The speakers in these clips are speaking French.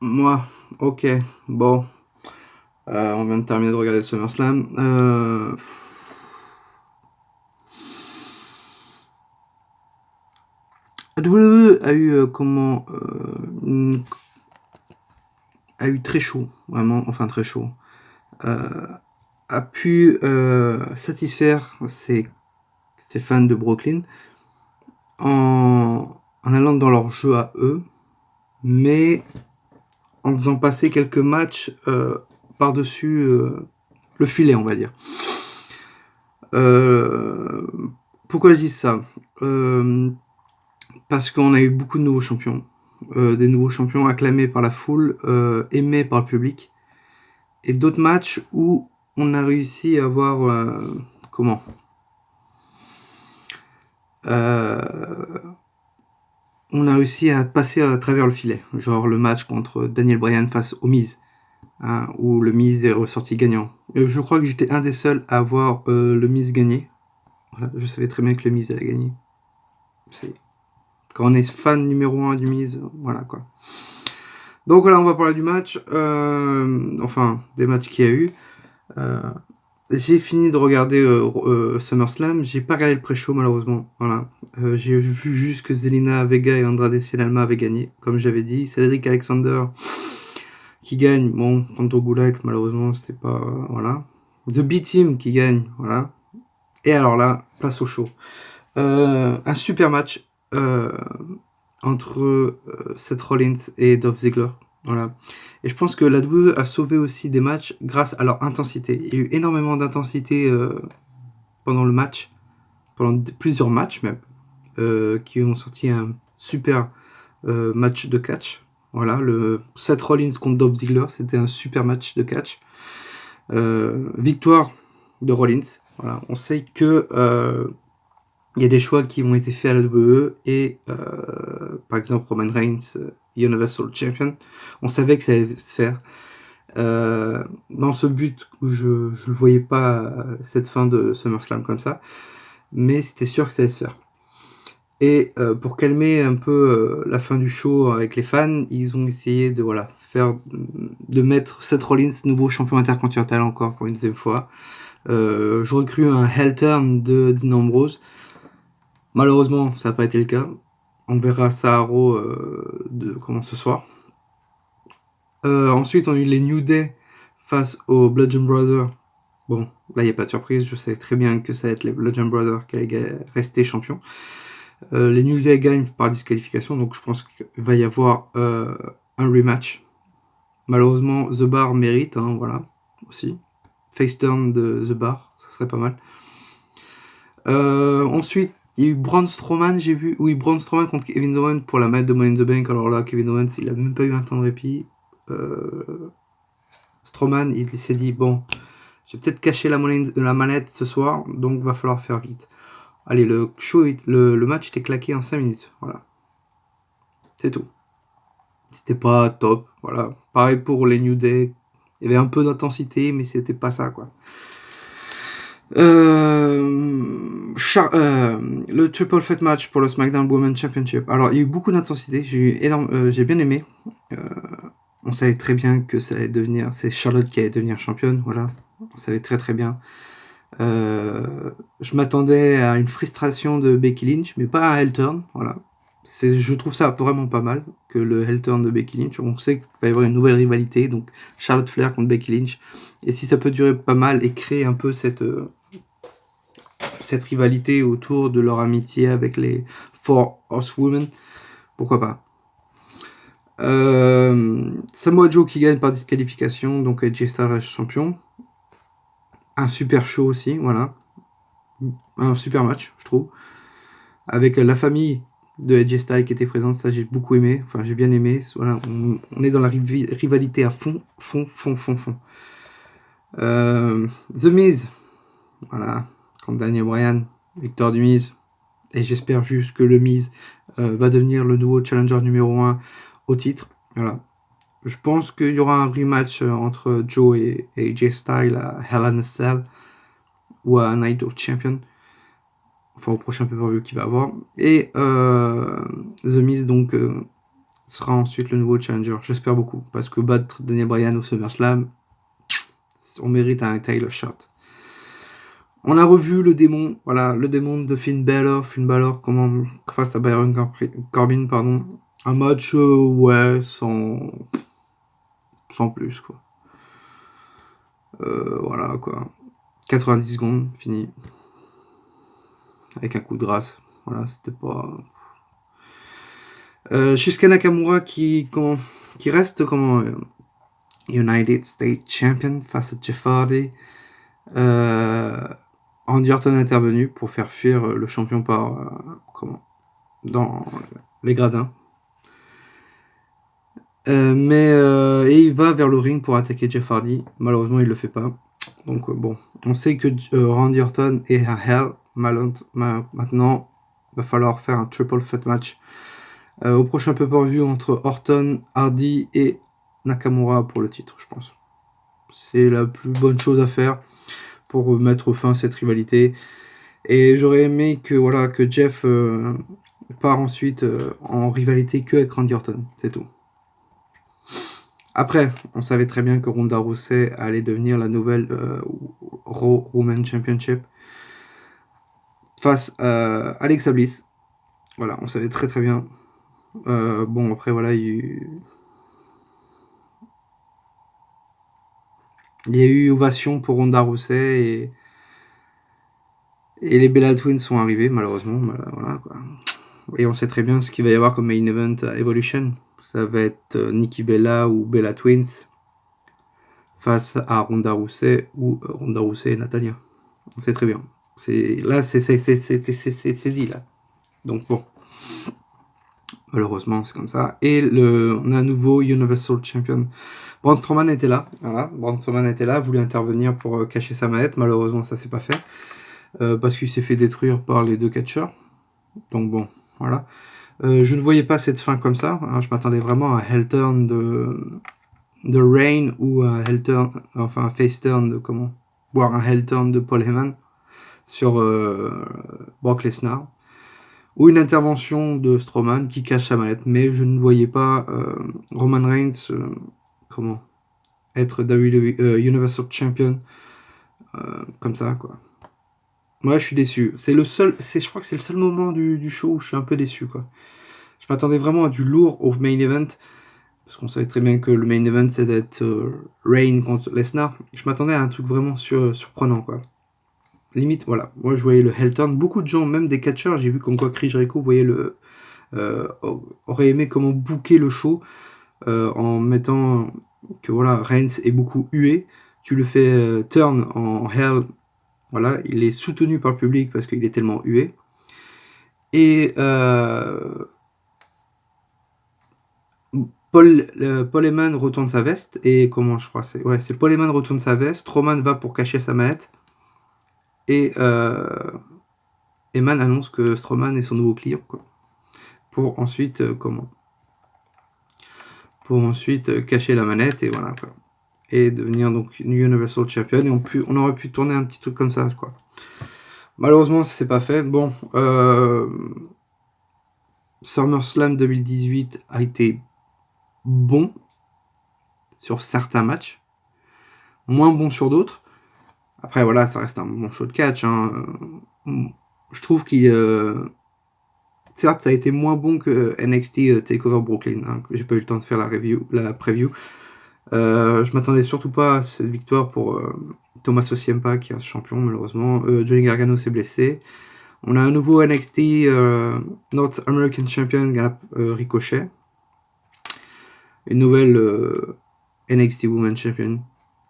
Moi, ok, bon, on vient de terminer de regarder SummerSlam. WWE a eu a eu très chaud, vraiment, enfin très chaud. Euh, a pu satisfaire ses fans de Brooklyn en allant dans leur jeu à eux, mais en faisant passer quelques matchs par-dessus le filet, on va dire. Euh, Pourquoi je dis ça? Euh, Parce qu'on a eu beaucoup de nouveaux champions. Des nouveaux champions acclamés par la foule, aimés par le public. Et d'autres matchs où on a réussi à avoir... comment euh, On a réussi à passer à travers le filet. Genre le match contre Daniel Bryan face au Miz, hein, où le Miz est ressorti gagnant. Je crois que j'étais un des seuls à voir le Miz gagner. Voilà, je savais très bien que le Miz allait gagner. Quand on est fan numéro 1 du Miz, voilà quoi. Donc voilà, on va parler du match. Enfin, des matchs qu'il y a eu. Euh, j'ai fini de regarder SummerSlam. J'ai pas regardé le pré-show malheureusement. Voilà. J'ai vu juste que Zelina Vega et Andrade Cien avaient gagné, comme j'avais dit. Cédric Alexander qui gagne. Bon, Panto Gulak, malheureusement, c'était pas. Voilà. The B-Team qui gagne. Voilà. Et alors là, place au show. Un super match entre Seth Rollins et Dolph Ziggler. Voilà. Et je pense que la WWE a sauvé aussi des matchs grâce à leur intensité. Il y a eu énormément d'intensité pendant le match, pendant plusieurs matchs même, qui ont sorti un super match de catch. Voilà, le Seth Rollins contre Dolph Ziggler, c'était un super match de catch. Victoire de Rollins. Voilà, on sait que il y a des choix qui ont été faits à la WWE et par exemple Roman Reigns, Universal Champion, on savait que ça allait se faire. Dans ce but où je ne voyais pas cette fin de SummerSlam comme ça, mais c'était sûr que ça allait se faire. Et pour calmer un peu la fin du show avec les fans, ils ont essayé de de mettre Seth Rollins nouveau champion intercontinental encore pour une deuxième fois. J'aurais cru un heel turn de Dean Ambrose. Malheureusement, ça n'a pas été le cas. On verra ça à Raw ce soir. Ensuite, on a eu les New Day face aux Bludgeon Brothers. Bon, là, il n'y a pas de surprise. Je savais très bien que ça allait être les Bludgeon Brothers qui allaient rester champions. Les New Day gagnent par disqualification, donc je pense qu'il va y avoir un rematch. Malheureusement, The Bar mérite, hein, voilà, aussi. Face turn de The Bar, ça serait pas mal. Ensuite, il y a eu Braun Strowman, j'ai vu. Oui, Braun Strowman contre Kevin Owens pour la mettre de Money in the Bank. Alors là, Kevin Owens, il a même pas eu un temps de répit. Strowman, il s'est dit, bon, j'ai peut-être caché la manette ce soir, donc va falloir faire vite. Allez, le match était claqué en 5 minutes. Voilà. C'est tout. C'était pas top. Voilà. Pareil pour les New Day. Il y avait un peu d'intensité, mais c'était pas ça, quoi. Le Triple Threat match pour le SmackDown Women's Championship. Alors, il y a eu beaucoup d'intensité. J'ai bien aimé. On savait très bien que ça allait devenir. C'est Charlotte qui allait devenir championne. Voilà. On savait très très bien. Je m'attendais à une frustration de Becky Lynch, mais pas à un heel turn. Voilà. Je trouve ça vraiment pas mal que le heel turn de Becky Lynch. On sait qu'il va y avoir une nouvelle rivalité, donc Charlotte Flair contre Becky Lynch. Et si ça peut durer pas mal et créer un peu cette rivalité autour de leur amitié avec les Four Horsewomen, pourquoi pas. Samoa Joe qui gagne par disqualification, donc AJ Styles reste champion. Un super show aussi, voilà. Un super match, je trouve. Avec la famille de AJ Styles qui était présente, ça j'ai beaucoup aimé, enfin j'ai bien aimé. Voilà, on est dans la rivalité à fond. The Miz, voilà, contre Daniel Bryan, victoire du Miz. Et j'espère juste que le Miz va devenir le nouveau challenger numéro 1 au titre. Voilà. Je pense qu'il y aura un rematch entre Joe et AJ Styles à Hell in a Cell ou à Night of Champion. Enfin, au prochain pay-per-view qu'il va avoir. Et The Miz, donc, sera ensuite le nouveau challenger. J'espère beaucoup. Parce que battre Daniel Bryan au SummerSlam, on mérite un title shot. On a revu le démon, voilà, le démon de Finn Balor, comment face à Baron Corbin, pardon. Un match, ouais, sans plus, quoi. Voilà, quoi. 90 secondes, fini. Avec un coup de grâce. Voilà, c'était pas... Shusuke Nakamura qui reste United States Champion face à Jeff Hardy. Randy Orton est intervenu pour faire fuir le champion dans les gradins. Et il va vers le ring pour attaquer Jeff Hardy. Malheureusement, il le fait pas. Donc bon, on sait que Randy Orton est à Hell. Maintenant, va falloir faire un triple threat match au prochain pay-per-view entre Orton, Hardy et Nakamura pour le titre, je pense. C'est la plus bonne chose à faire pour mettre fin à cette rivalité. Et j'aurais aimé que Jeff part ensuite en rivalité que avec Randy Orton, c'est tout. Après, on savait très bien que Ronda Rousey allait devenir la nouvelle Raw Women's Championship face à Alexa Bliss. Voilà, on savait très très bien. Bon, après, voilà, il y a eu ovation pour Ronda Rousey et les Bella Twins sont arrivés, malheureusement. Voilà, quoi. Et on sait très bien ce qu'il va y avoir comme main event à Evolution. Ça va être Nikki Bella ou Bella Twins face à Ronda Rousey ou Ronda Rousey et Natalya. On sait très bien. Là, c'est dit, là. Donc bon. Malheureusement, c'est comme ça. Et on a un nouveau Universal Champion. Braun Strowman était là. Voilà. Braun Strowman était là, voulait intervenir pour cacher sa manette. Malheureusement, ça s'est pas fait. Parce qu'il s'est fait détruire par les deux catcheurs. Donc bon, voilà. Je ne voyais pas cette fin comme ça. Hein. Je m'attendais vraiment à un heel turn de Reign ou un heel turn, enfin un face turn voire un heel turn de Paul Heyman sur Brock Lesnar. Ou une intervention de Strowman qui cache sa mallette. Mais je ne voyais pas Roman Reigns être Universal Champion comme ça, quoi. Moi, je suis déçu. Je crois que c'est le seul moment du show où je suis un peu déçu, quoi. Je m'attendais vraiment à du lourd au main event, parce qu'on savait très bien que le main event, c'est d'être Reign contre Lesnar. Je m'attendais à un truc vraiment surprenant, quoi. Limite, voilà. Moi, je voyais le heel turn. Beaucoup de gens, même des catcheurs, j'ai vu comme quoi Chris Jericho aurait aimé comment booker le show en mettant que voilà, Reigns est beaucoup hué. Tu le fais turn en heel. Voilà, il est soutenu par le public parce qu'il est tellement hué. Et Paul Heyman retourne sa veste. Et c'est Paul Heyman retourne sa veste. Strowman va pour cacher sa mallette. Et Heyman annonce que Strowman est son nouveau client, quoi. Pour ensuite cacher la manette et voilà, quoi. Et devenir donc Universal Champion. Et on aurait pu tourner un petit truc comme ça, quoi. Malheureusement, ça s'est pas fait. Bon, SummerSlam 2018 a été bon sur certains matchs, moins bon sur d'autres. Après, voilà, ça reste un bon show de catch. Hein. Je trouve certes, ça a été moins bon que NXT TakeOver Brooklyn. Hein, que j'ai pas eu le temps de faire la preview. Je m'attendais surtout pas à cette victoire pour Tommaso Ciampa qui est champion malheureusement. Johnny Gargano s'est blessé. On a un nouveau NXT North American Champion Ricochet. Une nouvelle NXT Women's Champion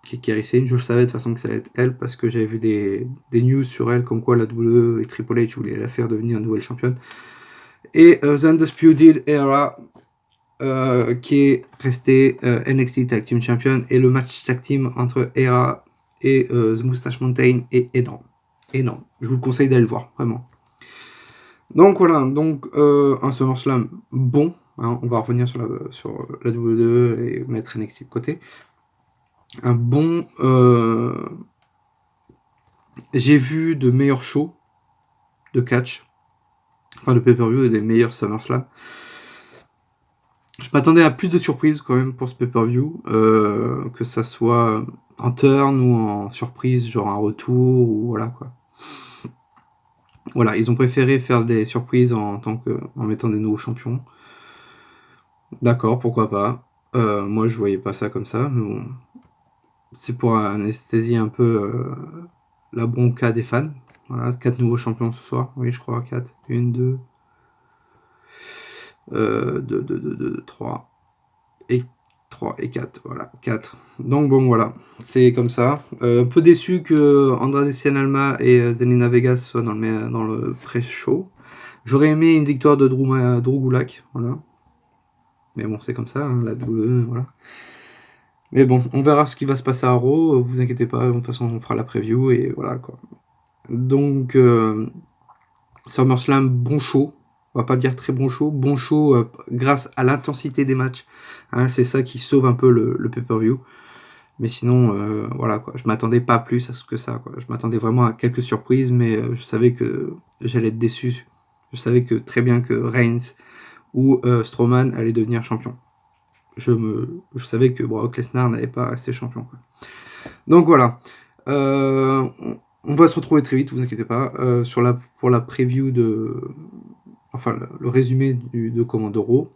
qui est Kairi Sane. Je savais de toute façon que ça allait être elle parce que j'avais vu des news sur elle comme quoi la WWE et Triple H voulaient la faire devenir nouvelle championne. Et The Undisputed Era qui est resté NXT Tag Team Champion, et le match tag team entre Era et The Moustache Mountain est énorme. Énorme. Je vous le conseille d'aller le voir, vraiment. Donc voilà, un SummerSlam bon. Hein, on va revenir sur la WWE et mettre NXT de côté. Un bon... J'ai vu de meilleurs shows de catch, enfin de pay-per-view et des meilleurs SummerSlam. Je m'attendais à plus de surprises quand même pour ce pay-per-view, que ça soit en turn ou en surprise, genre un retour ou voilà quoi. Voilà, ils ont préféré faire des surprises en mettant des nouveaux champions. D'accord, pourquoi pas. Moi, je voyais pas ça comme ça, mais bon, c'est pour anesthésier un peu la bronca des fans. Voilà, 4 nouveaux champions ce soir. Oui, je crois, 4. 1, 2, 3 et 3 et 4. Voilà, 4. Donc bon, voilà, c'est comme ça. Un peu déçu que Andrade Cien Alma et Zelina Vega soient dans le pré-show. J'aurais aimé une victoire de Drew Gulak, voilà. Mais bon, c'est comme ça, hein, la WWE, voilà. Mais bon, on verra ce qui va se passer à Raw, vous inquiétez pas, de toute façon on fera la preview et voilà quoi. Donc SummerSlam, bon show, on va pas dire très bon show grâce à l'intensité des matchs, hein, c'est ça qui sauve un peu le pay-per-view. Mais sinon, voilà quoi, je m'attendais pas plus à ce que ça, quoi. Je m'attendais vraiment à quelques surprises, mais je savais que j'allais être déçu. Je savais que très bien que Reigns ou Strowman allait devenir champion. Je savais que Brock Lesnar n'allait pas rester champion, quoi. Donc voilà. On va se retrouver très vite, vous inquiétez pas, pour la preview enfin le résumé de Commando Raw,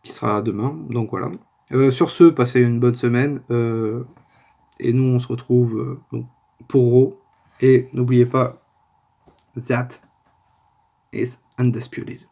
qui sera demain. Donc voilà. Sur ce, passez une bonne semaine. Et nous, on se retrouve pour Raw. Et n'oubliez pas, that is undisputed.